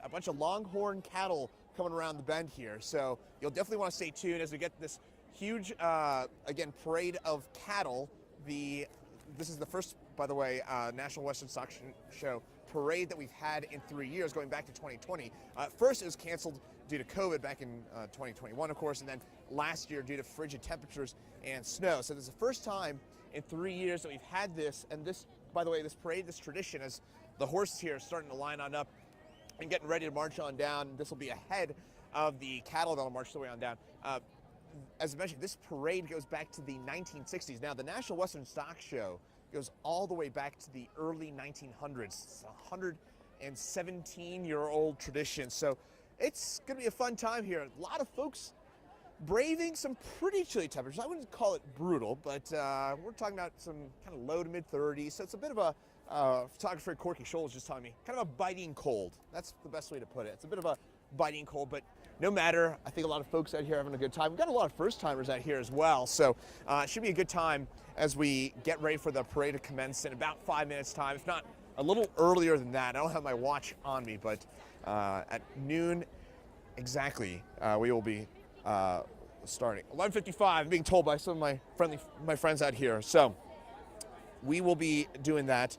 a bunch of longhorn cattle coming around the bend here. So you'll definitely want to stay tuned as we get this huge, again, parade of cattle. This is the first, by the way, National Western Stock Show parade that we've had in 3 years, going back to 2020. First, it was canceled due to COVID back in 2021, of course, and then last year due to frigid temperatures and snow. So this is the first time in 3 years that we've had this, and this, by the way, this parade, this tradition, as the horses here are starting to line on up and getting ready to march on down. This will be ahead of the cattle that'll march their way on down. As I mentioned, this parade goes back to the 1960s. Now, the National Western Stock Show goes all the way back to the early 1900s. It's a 117-year-old tradition. So it's going to be a fun time here. A lot of folks braving some pretty chilly temperatures. I wouldn't call it brutal, but we're talking about some kind of low to mid 30s. So it's a bit of a, photographer Corky Scholl was just telling me, kind of a biting cold. That's the best way to put it. It's a bit of a biting cold, but no matter. I think a lot of folks out here are having a good time. We've got a lot of first-timers out here as well, so it should be a good time as we get ready for the parade to commence in about 5 minutes' time, if not a little earlier than that. I don't have my watch on me, but at noon exactly, we will be starting. 11:55, I'm being told by some of my friends out here, so we will be doing that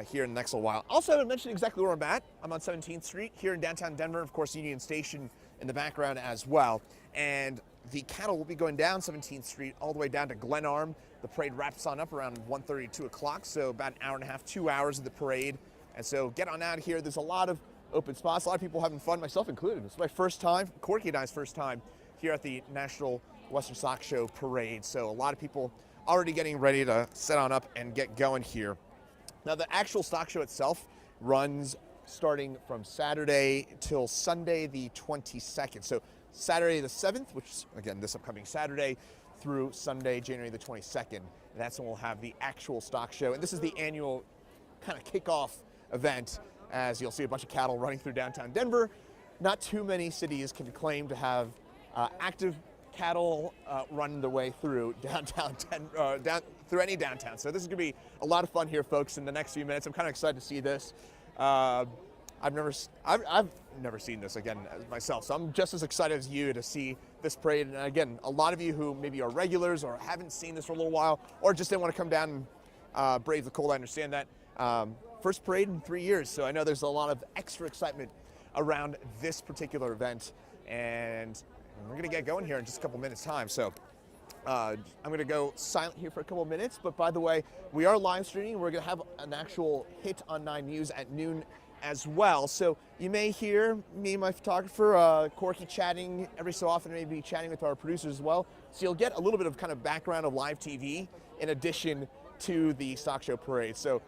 here in the next little while. Also, I haven't mentioned exactly where I'm at. I'm on 17th Street here in downtown Denver. Of course, Union Station in the background as well. And the cattle will be going down 17th Street all the way down to Glenarm. The parade wraps on up around 1:30, 2 o'clock, so about an hour and a half, 2 hours of the parade. And so get on out of here. There's a lot of open spots, a lot of people having fun, myself included. It's my first time, Corky and I's first time here at the National Western Stock Show parade. So a lot of people already getting ready to set on up and get going here. Now, the actual stock show itself runs starting from Saturday till Sunday the 22nd. So Saturday the 7th, which is, again, this upcoming Saturday, through Sunday, January the 22nd. And that's when we'll have the actual stock show. And this is the annual kind of kickoff event, as you'll see a bunch of cattle running through downtown Denver. Not too many cities can claim to have active cattle run their way through downtown through any downtown. So this is going to be a lot of fun here, folks, in the next few minutes. I'm kind of excited to see this. I've never seen this again myself, so I'm just as excited as you to see this parade. And again, a lot of you who maybe are regulars or haven't seen this for a little while, or just didn't want to come down and brave the cold, I understand that. First parade in 3 years, so I know there's a lot of extra excitement around this particular event, and we're going to get going here in just a couple minutes' time. So I'm going to go silent here for a couple of minutes, but by the way, we are live streaming. We're going to have an actual hit on 9 News at noon as well. So you may hear me and my photographer, Corky, chatting every so often, maybe chatting with our producers as well. So you'll get a little bit of kind of background of live TV in addition to the stock show parade. So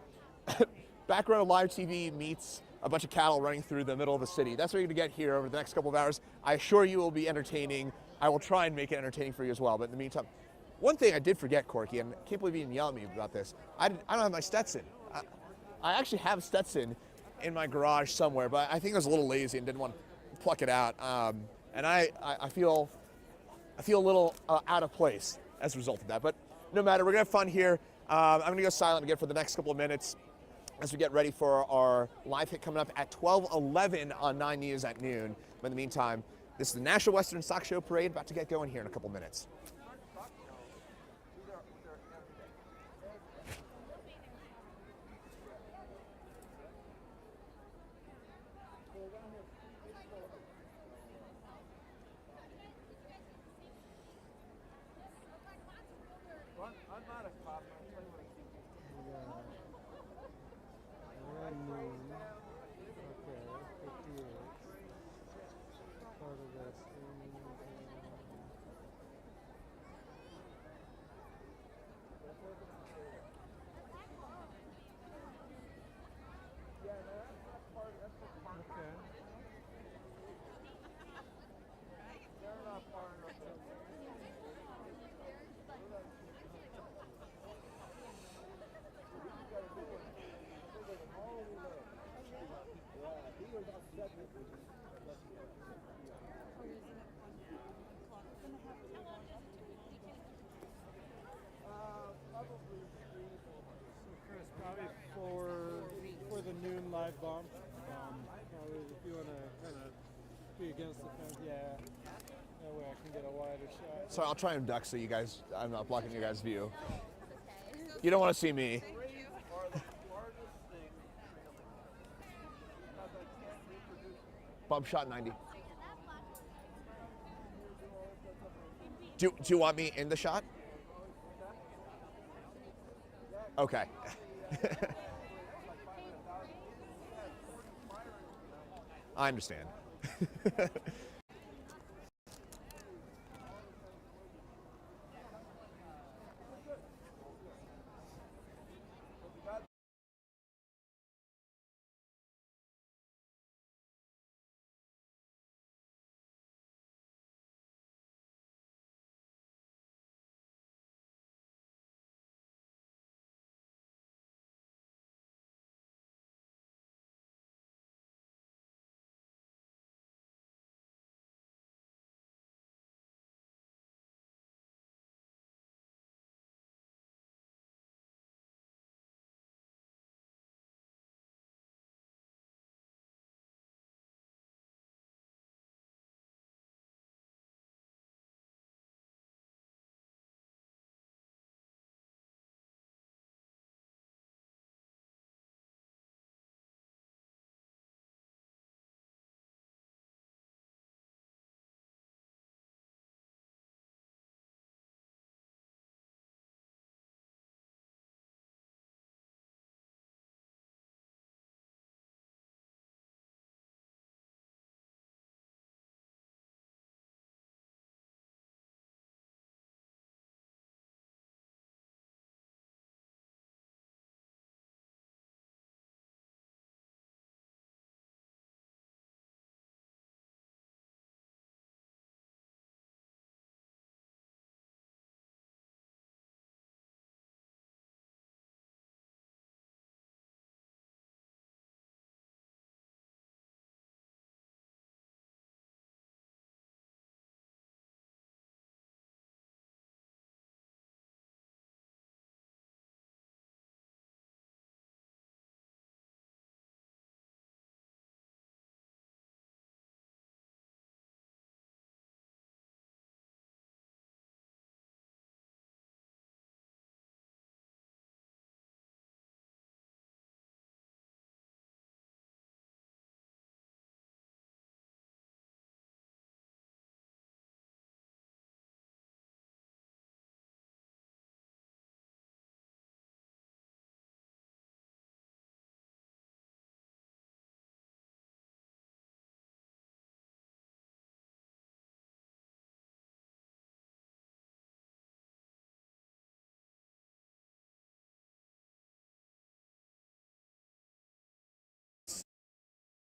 background of live TV meets a bunch of cattle running through the middle of the city. That's what you're going to get here over the next couple of hours. I assure you it will be entertaining. I will try and make it entertaining for you as well. But in the meantime, one thing I did forget, Corky, and I can't believe you didn't yell at me about this. I don't have my Stetson. I actually have Stetson in my garage somewhere, but I think I was a little lazy and didn't want to pluck it out. And I feel a little out of place as a result of that. But no matter, we're going to have fun here. I'm going to go silent again for the next couple of minutes as we get ready for our live hit coming up at 12:11 on 9 News at noon. But in the meantime, this is the National Western Stock Show Parade about to get going here in a couple minutes. Chris, probably for the noon live bomb. Probably if you want to kind of be against the fence, yeah. That way I can get a wider shot. So I'll try and duck so I'm not blocking your guys' view. You don't want to see me. Bump shot 90. Do you want me in the shot? Okay. I understand.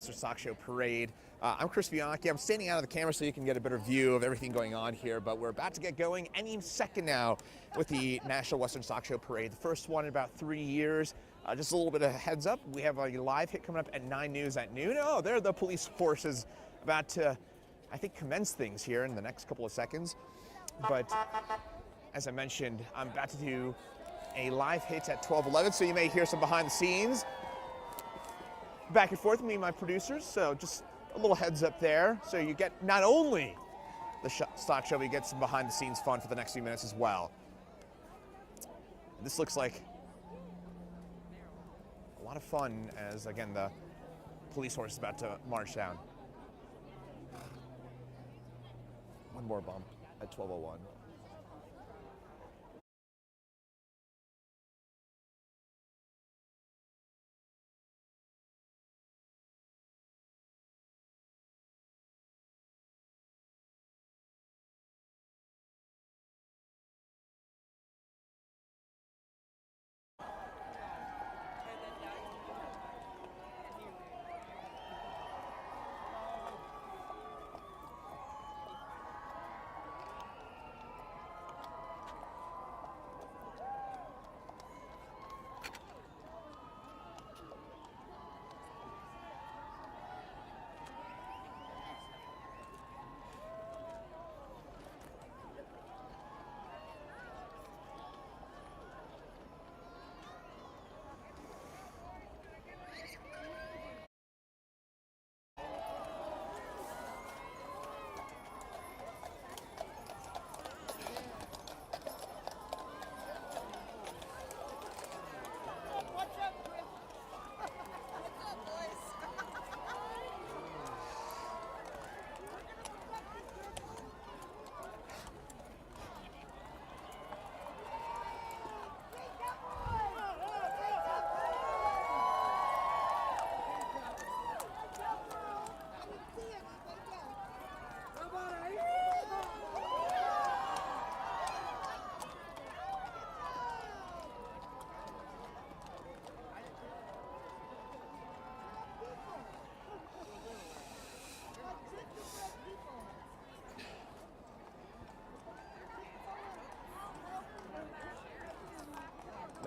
Sock Show Parade. I'm Chris Bianchi. I'm standing out of the camera so you can get a better view of everything going on here, but we're about to get going any second now with the National Western Sock Show Parade, the first one in about 3 years. Just a little bit of a heads up, we have a live hit coming up at 9 news at noon. Oh, there the police force is about to, I think, commence things here in the next couple of seconds. But as I mentioned, I'm about to do a live hit at 12:11, so you may hear some behind the scenes back and forth with me and my producers, so just a little heads up there. So you get not only the stock show, but you get some behind the scenes fun for the next few minutes as well. This looks like a lot of fun as, again, the police horse is about to march down. One more bump at 12:01.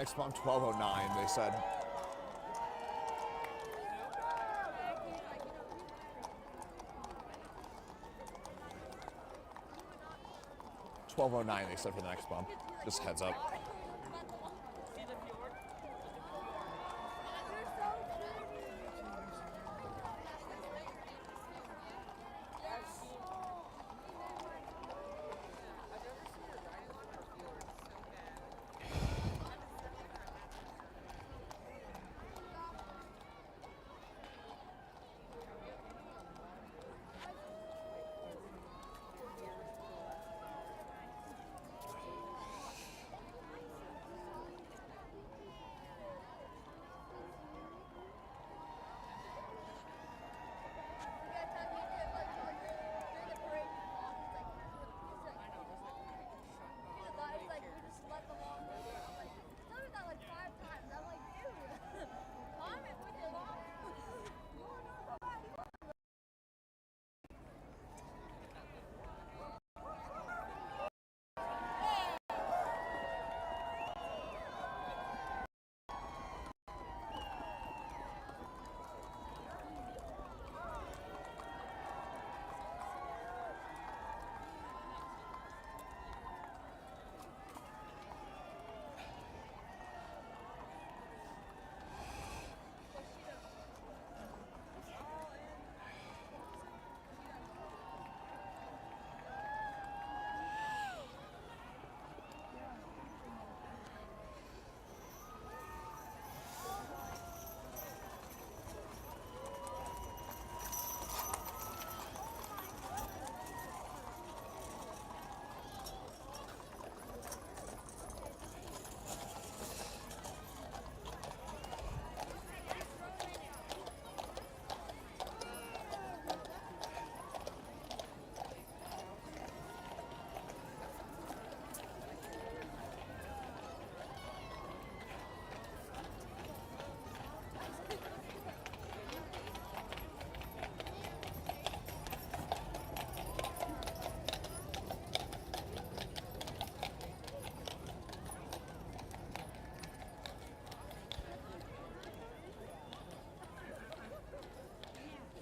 Next bump, 12:09, they said. $12:09, they said for the next bump. Just heads up.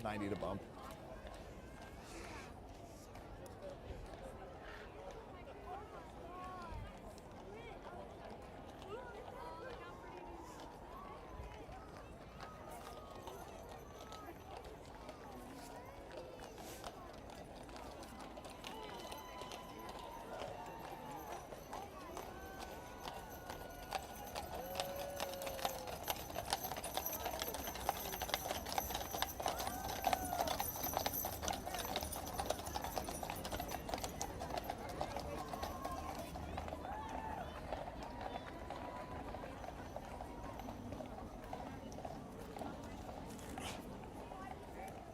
$90 to bump.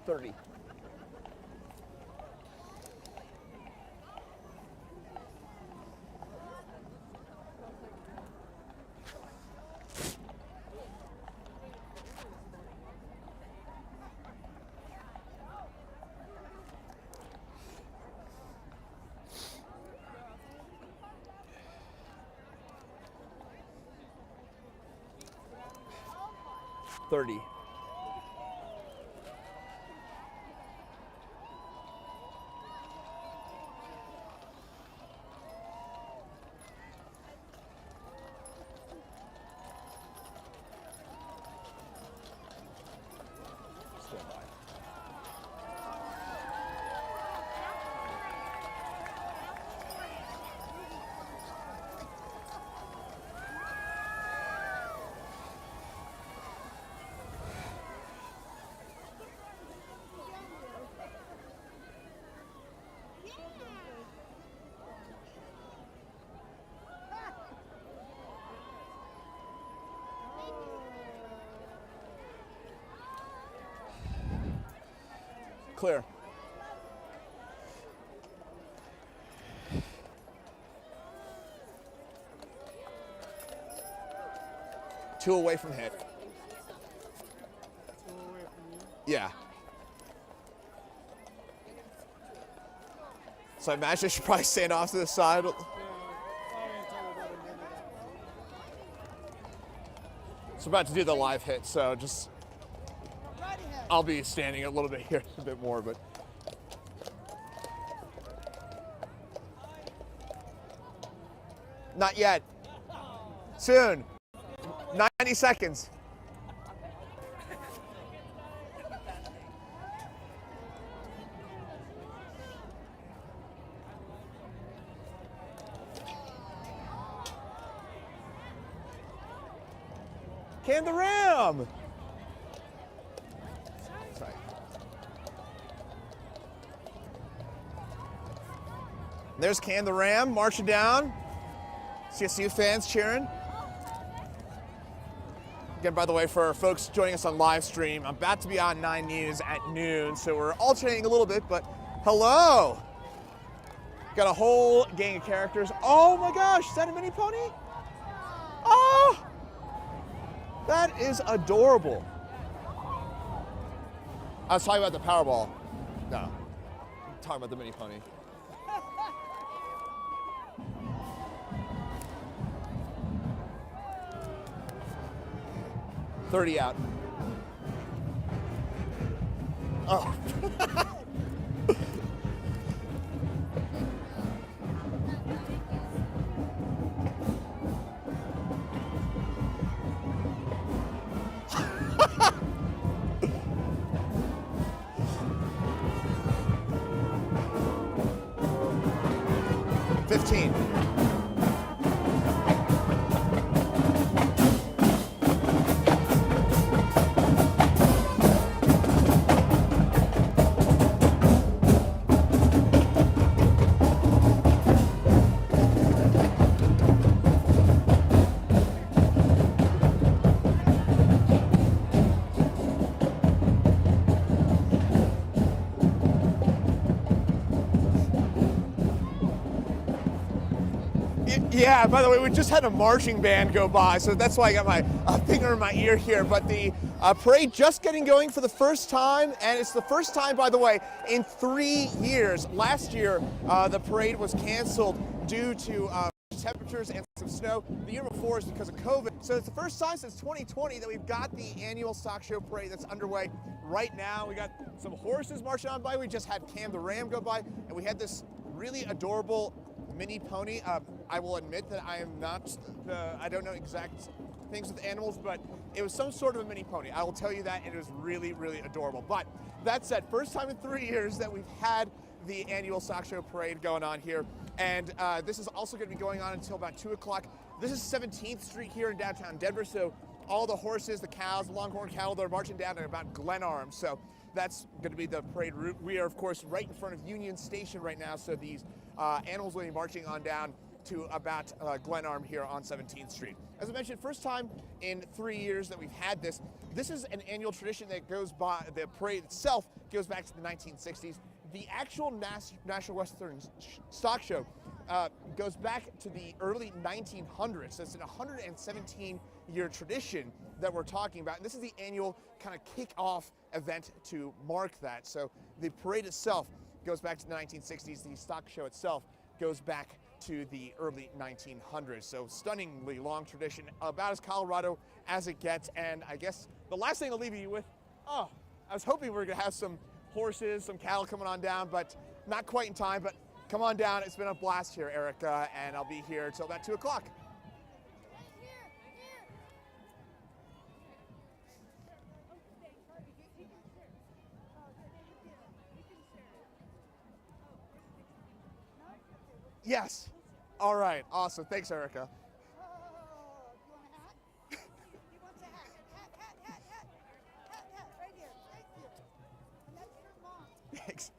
$30. $30. Stand by. Clear. Two away from hit. 2 away from you. Yeah. So I imagine I should probably stand off to the side. Yeah, I ain't talking about a minute. So we're about to do the live hit, so just, I'll be standing a little bit here, a bit more, but. Not yet. Soon. 90 seconds. Can the ram. Sorry. There's Can the Ram marching down. CSU fans cheering. Again, by the way, for folks joining us on live stream, I'm about to be on 9 News at noon, so we're alternating a little bit, but hello. Got a whole gang of characters. Oh my gosh, is that a mini pony? Oh, that is adorable. I was talking about the Powerball. No, I'm talking about the mini pony. $30 out. Oh. $15. Yeah, by the way, we just had a marching band go by, so that's why I got my finger in my ear here. But the parade just getting going for the first time, and it's the first time, by the way, in 3 years. Last year, the parade was canceled due to temperatures and some snow. The year before is because of COVID. So it's the first time since 2020 that we've got the annual stock show parade that's underway right now. We got some horses marching on by. We just had Cam the Ram go by, and we had this really adorable mini pony. I will admit that I am not, I don't know exact things with animals, but it was some sort of a mini pony. I will tell you that, and it was really, really adorable. But that said, first time in 3 years that we've had the annual stock show parade going on here. And this is also going to be going on until about 2 o'clock. This is 17th Street here in downtown Denver. So all the horses, the cows, the longhorn cattle, they're marching down at about Glenarm. So that's going to be the parade route. We are, of course, right in front of Union Station right now. So these animals will be marching on down to about Glenarm here on 17th Street. As I mentioned, first time in 3 years that we've had this. This is an annual tradition that goes by, the parade itself goes back to the 1960s. The actual National Western Stock Show goes back to the early 1900s. So it's an 117-year tradition that we're talking about. And this is the annual kind of kick-off event to mark that. So the parade itself goes back to the 1960s. The stock show itself goes back to the early 1900s. So stunningly long tradition, about as Colorado as it gets. And I guess the last thing I'll leave you with, I was hoping we were gonna have some horses, some cattle coming on down, but not quite in time. But come on down, it's been a blast here, Erica, and I'll be here till about 2 o'clock. Yes. All right. Awesome. Thanks, Erica. Thanks.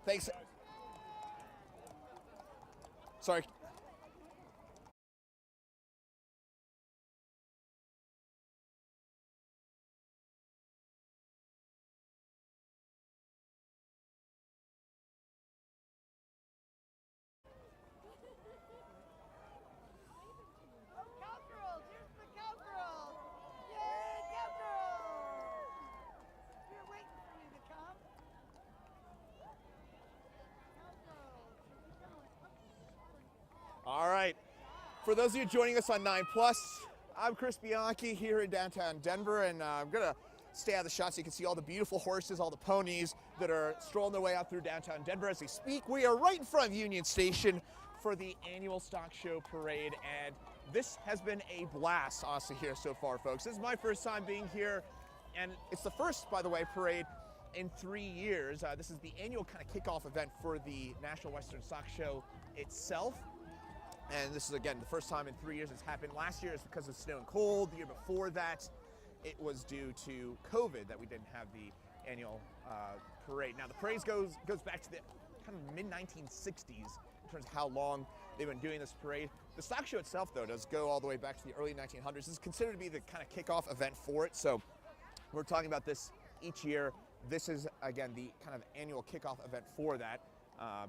Thanks. Sorry. For those of you joining us on 9 Plus, I'm Chris Bianchi here in downtown Denver, and I'm gonna stay out of the shot so you can see all the beautiful horses, all the ponies that are strolling their way out through downtown Denver as we speak. We are right in front of Union Station for the annual stock show parade, and this has been a blast, honestly, here so far, folks. This is my first time being here, and it's the first, by the way, parade in 3 years. This is the annual kind of kickoff event for the National Western Stock Show itself. And this is, again, the first time in 3 years it's happened. Last year it's because of snow and cold. The year before that, it was due to COVID that we didn't have the annual parade. Now, the parade goes back to the kind of mid-1960s in terms of how long they've been doing this parade. The stock show itself, though, does go all the way back to the early 1900s. This is considered to be the kind of kickoff event for it. So we're talking about this each year. This is, again, the kind of annual kickoff event for that.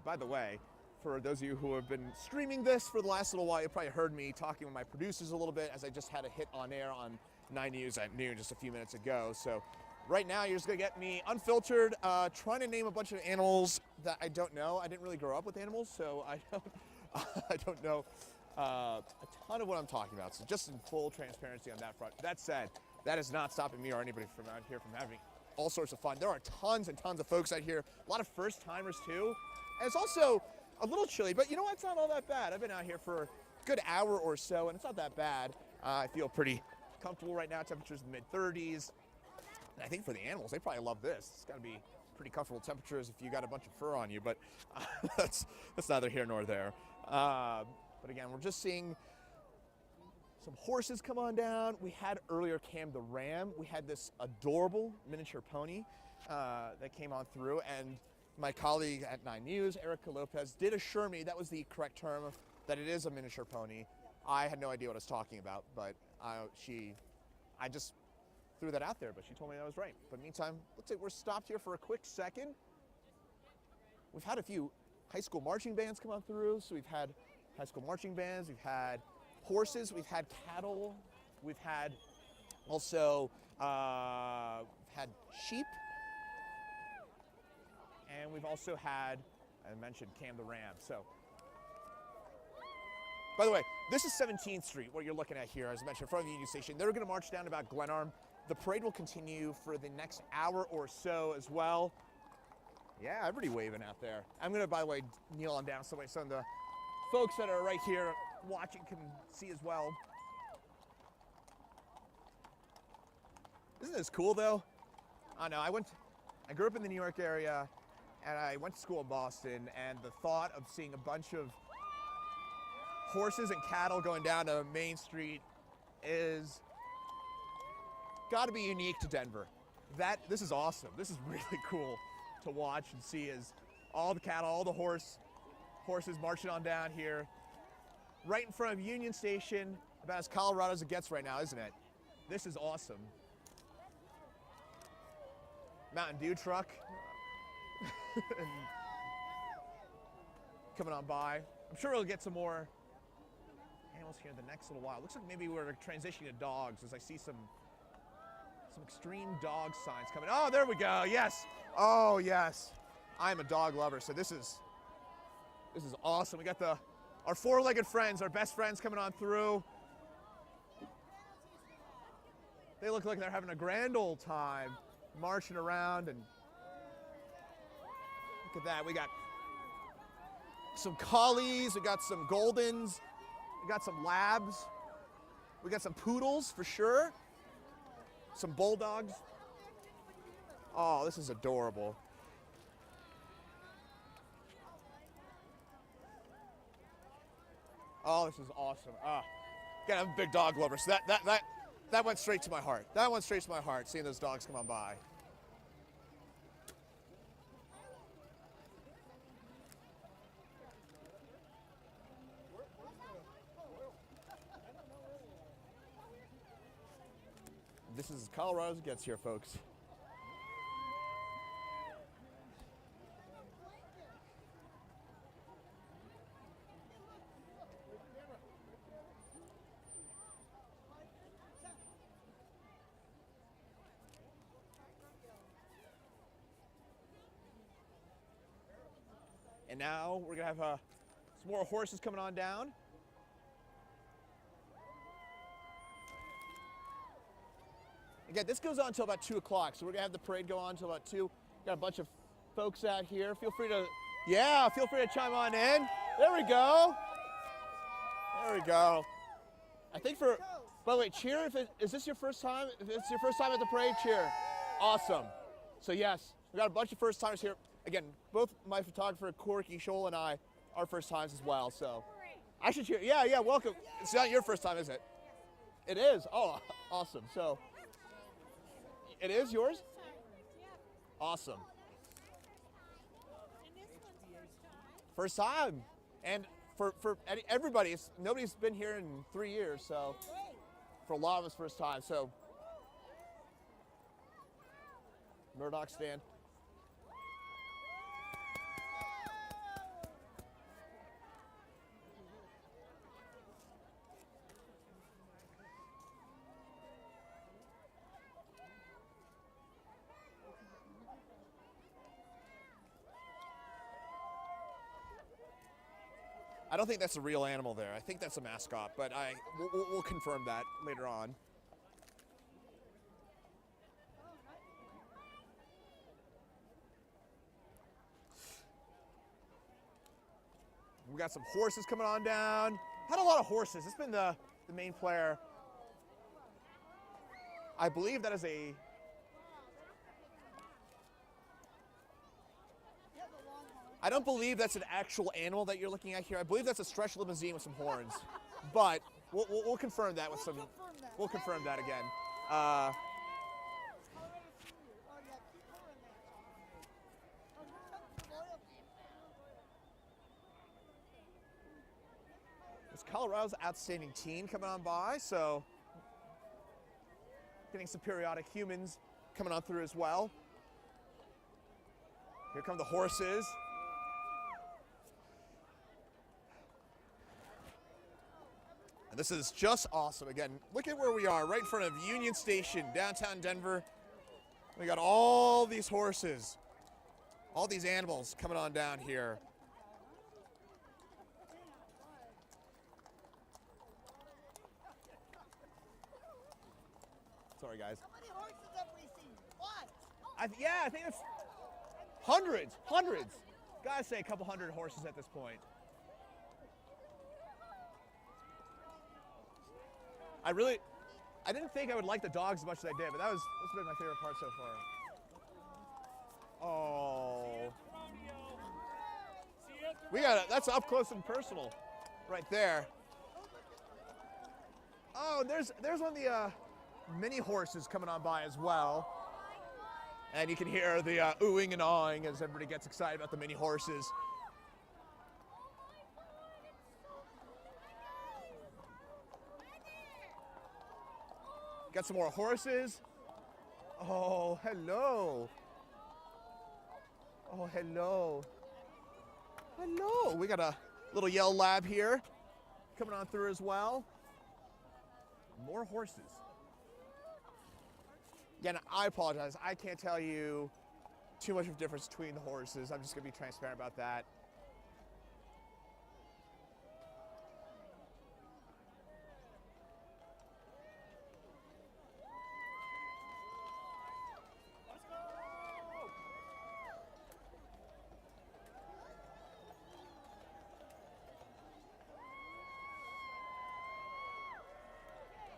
By the way, for those of you who have been streaming this for the last little while, you probably heard me talking with my producers a little bit as I just had a hit on air on 9 News at noon just a few minutes ago. So right now you're just gonna get me unfiltered, trying to name a bunch of animals that I don't know. I didn't really grow up with animals, so I don't know a ton of what I'm talking about. So just in full transparency on that front. That said, that is not stopping me or anybody from out here from having all sorts of fun. There are tons and tons of folks out here, a lot of first timers too. And it's also a little chilly, but you know what? It's not all that bad. I've been out here for a good hour or so, and it's not that bad. I feel pretty comfortable right now. Temperatures in the mid-30s. And I think for the animals, they probably love this. It's got to be pretty comfortable temperatures if you got a bunch of fur on you, but that's neither here nor there. But again, we're just seeing some horses come on down. We had earlier Cam the Ram. We had this adorable miniature pony that came on through, and my colleague at 9 News, Erica Lopez, did assure me that was the correct term, that it is a miniature pony. I had no idea what I was talking about, but I just threw that out there, but she told me that was right. But meantime, looks like we're stopped here for a quick second. We've had a few high school marching bands come on through, so we've had high school marching bands, we've had horses, we've had cattle, we've had also had sheep, and we've also had, I mentioned Cam the Ram. So, by the way, this is 17th Street, what you're looking at here, as I mentioned, in front of the Union Station. They're gonna march down about Glenarm. The parade will continue for the next hour or so as well. Yeah, everybody waving out there. I'm gonna, by the way, kneel on down so some of the folks that are right here watching can see as well. Isn't this cool though? I know, I grew up in the New York area, and I went to school in Boston, and the thought of seeing a bunch of horses and cattle going down to Main Street is got to be unique to Denver. This is awesome. This is really cool to watch and see, as all the cattle, all the horses marching on down here, right in front of Union Station, about as Colorado as it gets right now, isn't it? This is awesome. Mountain Dew truck. And coming on by. I'm sure we'll get some more animals here in the next little while. Looks like maybe we're transitioning to dogs, as I see some extreme dog signs coming. Oh, there we go. Yes. Oh, yes. I'm a dog lover, so this is awesome. We got our four-legged friends, our best friends, coming on through. They look like they're having a grand old time marching around, and look at that. We got some collies, we got some Goldens, we got some Labs, we got some Poodles for sure, some Bulldogs. Oh, this is adorable. Oh, this is awesome. Again, I'm a big dog lover, so that went straight to my heart. That went straight to my heart, seeing those dogs come on by. This is as Colorado as it gets here, folks. And now we're gonna have some more horses coming on down. Again, this goes on until about 2 o'clock, so we're gonna have the parade go on until about 2. Got a bunch of folks out here. Feel free to chime on in. There we go. There we go. I think by the way, cheer is this your first time? If it's your first time at the parade, cheer. Awesome. So yes, we got a bunch of first timers here. Again, both my photographer, Corky Scholl, and I are first times as well, so I should cheer. Yeah, welcome. It's not your first time, is it? It is? Oh, awesome. So, it is yours? Awesome. First time. And for everybody, nobody's been here in 3 years, so for a lot of us, first time. So, Murdoch stand. I don't think that's a real animal there. I think that's a mascot, but we'll confirm that later on. We got some horses coming on down. Had a lot of horses. It's been the main player. I believe that is a... I don't believe that's an actual animal that you're looking at here. I believe that's a stretch limousine with some horns. But we'll confirm that with some... We'll confirm that again. It's Colorado's outstanding teen coming on by, so getting some periodic humans coming on through as well. Here come the horses. And this is just awesome. Again, look at where we are, right in front of Union Station, downtown Denver. We got all these horses, all these animals coming on down here. Sorry, guys. How many horses have we seen? What? I think it's hundreds. Gotta say a couple hundred horses at this point. I didn't think I would like the dogs as much as I did, but that's been my favorite part so far. Oh. That's up close and personal right there. Oh, there's one of the mini horses coming on by as well. And you can hear the oohing and awing as everybody gets excited about the mini horses. Got some more horses. Oh, hello. Oh, hello. Hello. We got a little yellow lab here coming on through as well. More horses. Again, I apologize. I can't tell you too much of a difference between the horses. I'm just going to be transparent about that.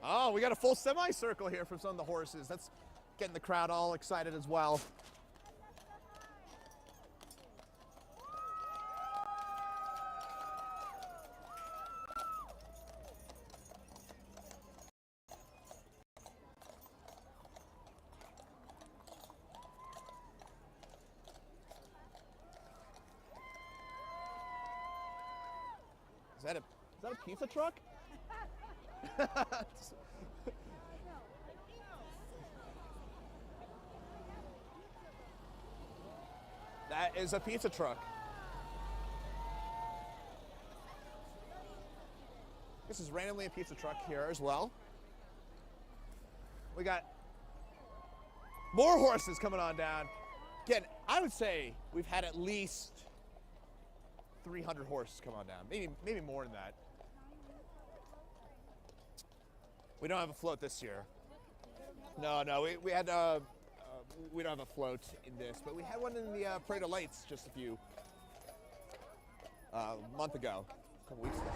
Oh, we got a full semicircle here from some of the horses. That's getting the crowd all excited as well. Is that a pizza truck? That is a pizza truck. This is randomly a pizza truck here as well. We got more horses coming on down. Again, I would say we've had at least 300 horses come on down, maybe more than that. We don't have a float this year. No, we had we don't have a float in this, but we had one in the Parade of Lights just a month ago, a couple weeks ago.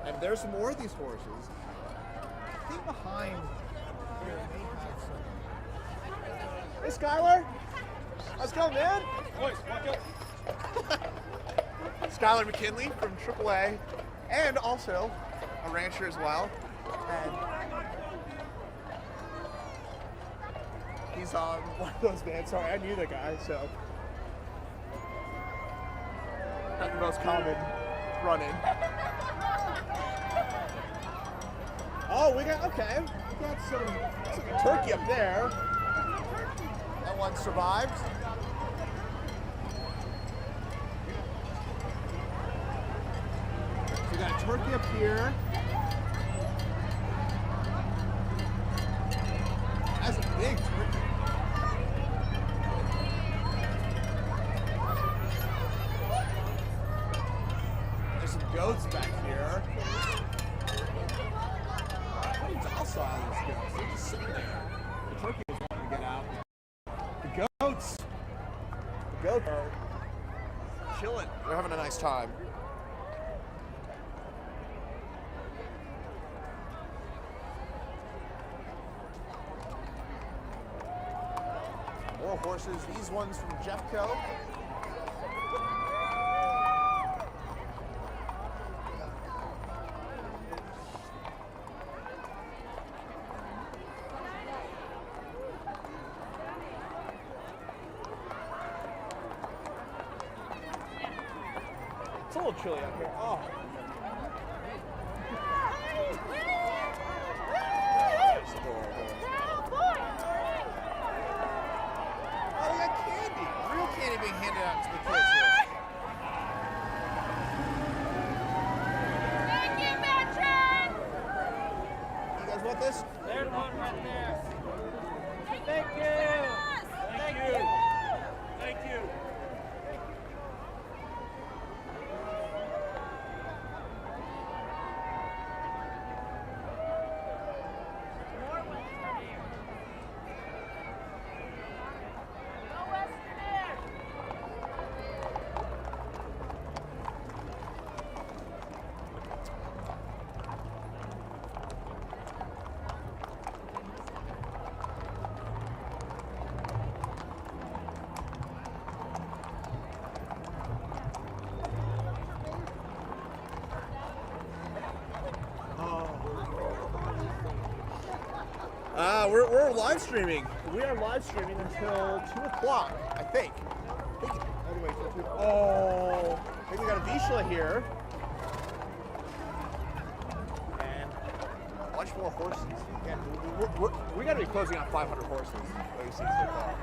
And there's more of these horses. I think behind here. Hey, Skylar. How's it going, man? Boys, walk up. Skylar McKinley from AAA, and also a rancher as well. And he's one of those bands. Sorry, I knew the guy, so not the most common run-in. Oh, we got some turkey up there. That one survived. So we got a turkey up here. That's a big turkey. There's some goats back here. Pretty docile, these goats. They're just sitting there. The turkey is wanting to get out. The goats are chilling. They're having a nice time. More horses. These ones from Jeffco. It's a little chilly out here. Oh. That's adorable. Oh, we got candy. Real candy being handed out to the kids here. Thank you, veteran! You guys want this? There's one right there. Thank you! Thank you. Thank you. We're live streaming. We are live streaming until 2 o'clock, I think. Anyway, oh, I think we got a Vizsla here. And a bunch more horses. Again, we got to be closing on 500 horses, what we've seen so far.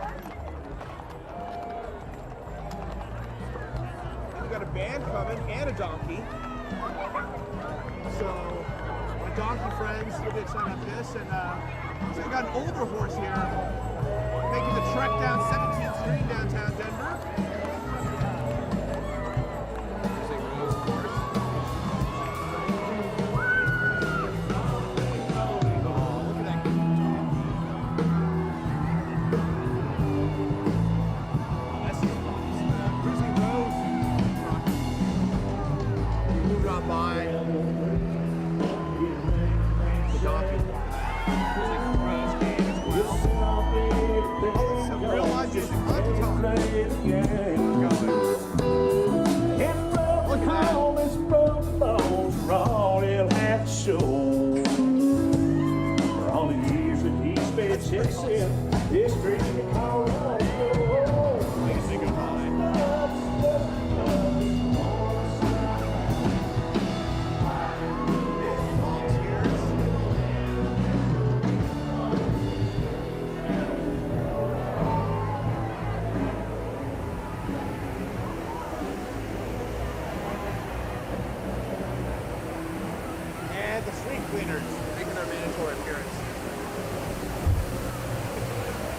We got a band coming and a donkey. So, my donkey friends, you'll be excited about this. And so we got an older horse here, making the trek down 17th Street downtown Denver.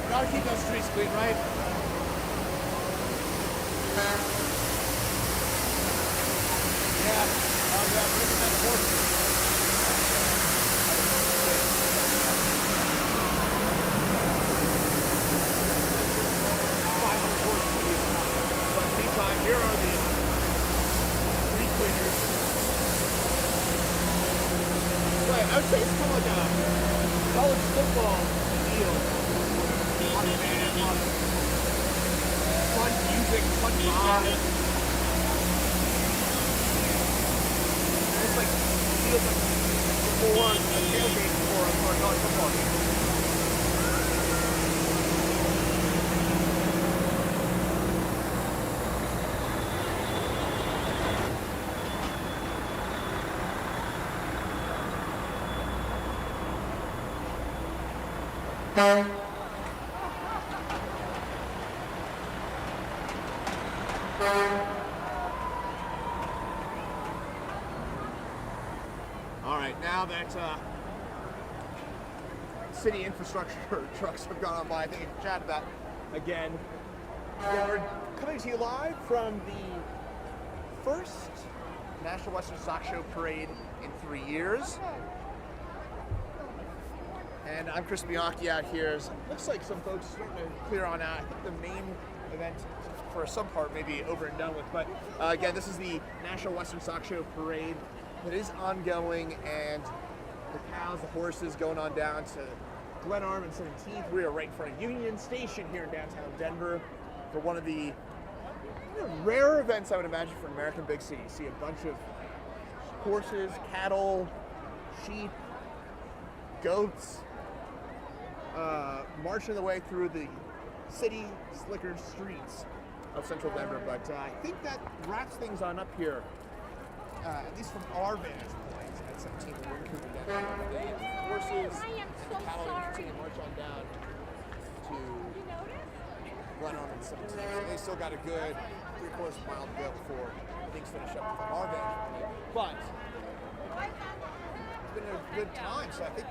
Gotta keep those streets clean, right? Yeah. Bring them that horse. of feel. A lot of bands, a lot of fun music, fun vibes. It's like feels like before a tailgate for a college football game. All right, now that city infrastructure trucks have gone on by, I think we can chat about again. Yeah, we're coming to you live from the first National Western Stock Show Parade in 3 years. And I'm Chris Bianchi out here. Looks like some folks are starting to clear on out. I think the main event for some part may be over and done with. But again, this is the National Western Stock Show Parade that is ongoing, and the cows, the horses going on down to Glenarm and 17th. We are right in front of Union Station here in downtown Denver for one of the rare events, I would imagine, for an American big city. You see a bunch of horses, cattle, sheep, goats, marching their way through the city slickered streets of central Denver. But I think that wraps things on up here, at least from our vantage point at 17. We're moving down the horses and the cattle continue to march on down to Glenarm and 17. So they still got a good 3/4 mile to go before things finish up from our vantage point. But it's been a good time, so I think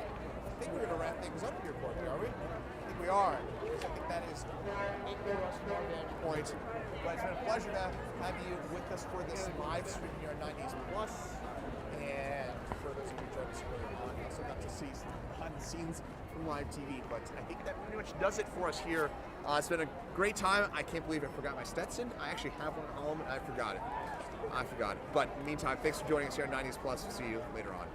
we're going to wrap things up here, Courtney, are we? I think we are. Because I think that is it for us from our vantage point. But it's been a pleasure to have you with us for this live stream here on 90s Plus. And for those of you who joined us earlier on, you also got to see some behind the scenes from live TV. But I think that pretty much does it for us here. It's been a great time. I can't believe I forgot my Stetson. I actually have one at home and I forgot it. But in the meantime, thanks for joining us here on 90s Plus. We'll see you later on.